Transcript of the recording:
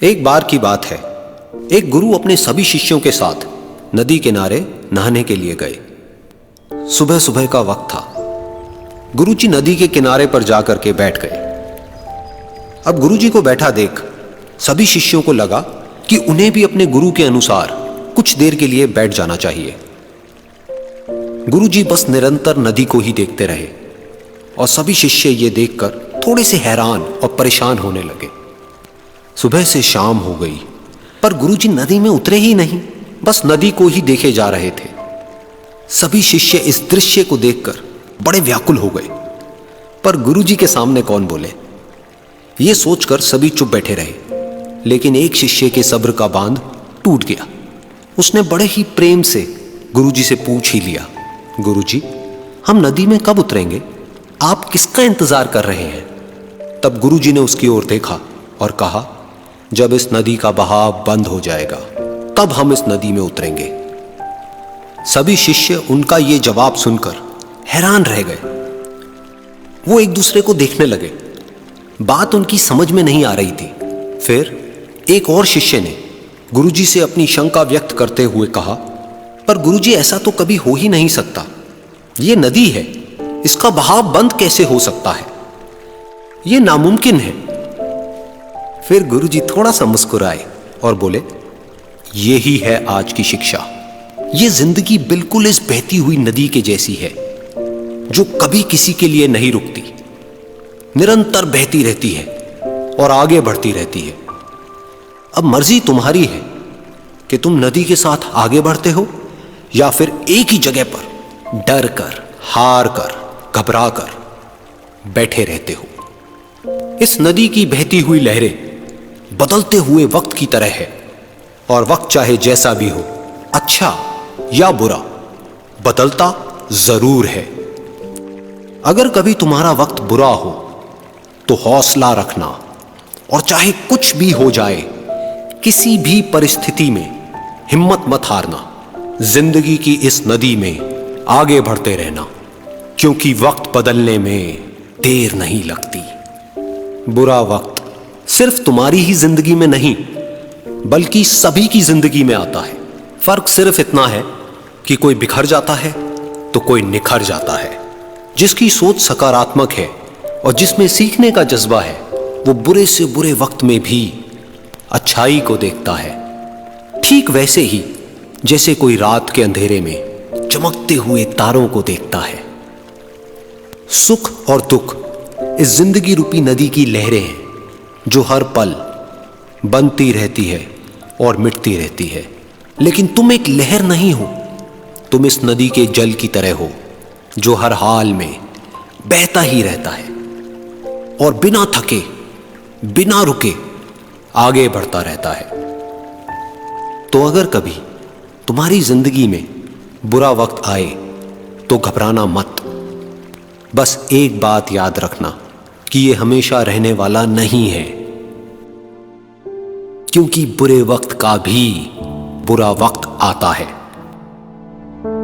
एक बार की बात है, एक गुरु अपने सभी शिष्यों के साथ नदी किनारे नहाने के लिए गए। सुबह सुबह का वक्त था। गुरुजी नदी के किनारे पर जाकर के बैठ गए। अब गुरुजी को बैठा देख सभी शिष्यों को लगा कि उन्हें भी अपने गुरु के अनुसार कुछ देर के लिए बैठ जाना चाहिए। गुरुजी बस निरंतर नदी को ही देखते रहे और सभी शिष्य ये देखकर थोड़े से हैरान और परेशान होने लगे। सुबह से शाम हो गई पर गुरुजी नदी में उतरे ही नहीं, बस नदी को ही देखे जा रहे थे। सभी शिष्य इस दृश्य को देखकर बड़े व्याकुल हो गए, पर गुरुजी के सामने कौन बोले, ये सोचकर सभी चुप बैठे रहे। लेकिन एक शिष्य के सब्र का बांध टूट गया। उसने बड़े ही प्रेम से गुरुजी से पूछ ही लिया, गुरुजी, हम नदी में कब उतरेंगे? आप किसका इंतजार कर रहे हैं? तब गुरुजी ने उसकी ओर देखा और कहा, जब इस नदी का बहाव बंद हो जाएगा तब हम इस नदी में उतरेंगे। सभी शिष्य उनका ये जवाब सुनकर हैरान रह गए। वो एक दूसरे को देखने लगे। बात उनकी समझ में नहीं आ रही थी। फिर एक और शिष्य ने गुरुजी से अपनी शंका व्यक्त करते हुए कहा, पर गुरुजी, ऐसा तो कभी हो ही नहीं सकता। ये नदी है, इसका बहाव बंद कैसे हो सकता है? ये नामुमकिन है। फिर गुरुजी थोड़ा सा मुस्कुराए और बोले, यही है आज की शिक्षा। ये जिंदगी बिल्कुल इस बहती हुई नदी के जैसी है, जो कभी किसी के लिए नहीं रुकती, निरंतर बहती रहती है और आगे बढ़ती रहती है। अब मर्जी तुम्हारी है कि तुम नदी के साथ आगे बढ़ते हो या फिर एक ही जगह पर डर कर, हार कर, घबरा कर बैठे रहते हो। इस नदी की बहती हुई लहरें बदलते हुए वक्त की तरह है और वक्त चाहे जैसा भी हो, अच्छा या बुरा, बदलता जरूर है। अगर कभी तुम्हारा वक्त बुरा हो तो हौसला रखना और चाहे कुछ भी हो जाए, किसी भी परिस्थिति में हिम्मत मत हारना। जिंदगी की इस नदी में आगे बढ़ते रहना, क्योंकि वक्त बदलने में देर नहीं लगती। बुरा वक्त सिर्फ तुम्हारी ही जिंदगी में नहीं, बल्कि सभी की जिंदगी में आता है। फर्क सिर्फ इतना है कि कोई बिखर जाता है तो कोई निखर जाता है। जिसकी सोच सकारात्मक है और जिसमें सीखने का जज्बा है, वो बुरे से बुरे वक्त में भी अच्छाई को देखता है। ठीक वैसे ही जैसे कोई रात के अंधेरे में चमकते हुए तारों को देखता है। सुख और दुख इस जिंदगी रूपी नदी की लहरें हैं, जो हर पल बनती रहती है और मिटती रहती है। लेकिन तुम एक लहर नहीं हो, तुम इस नदी के जल की तरह हो, जो हर हाल में बहता ही रहता है और बिना थके, बिना रुके आगे बढ़ता रहता है। तो अगर कभी तुम्हारी जिंदगी में बुरा वक्त आए तो घबराना मत। बस एक बात याद रखना कि ये हमेशा रहने वाला नहीं है, क्योंकि बुरे वक्त का भी बुरा वक्त आता है।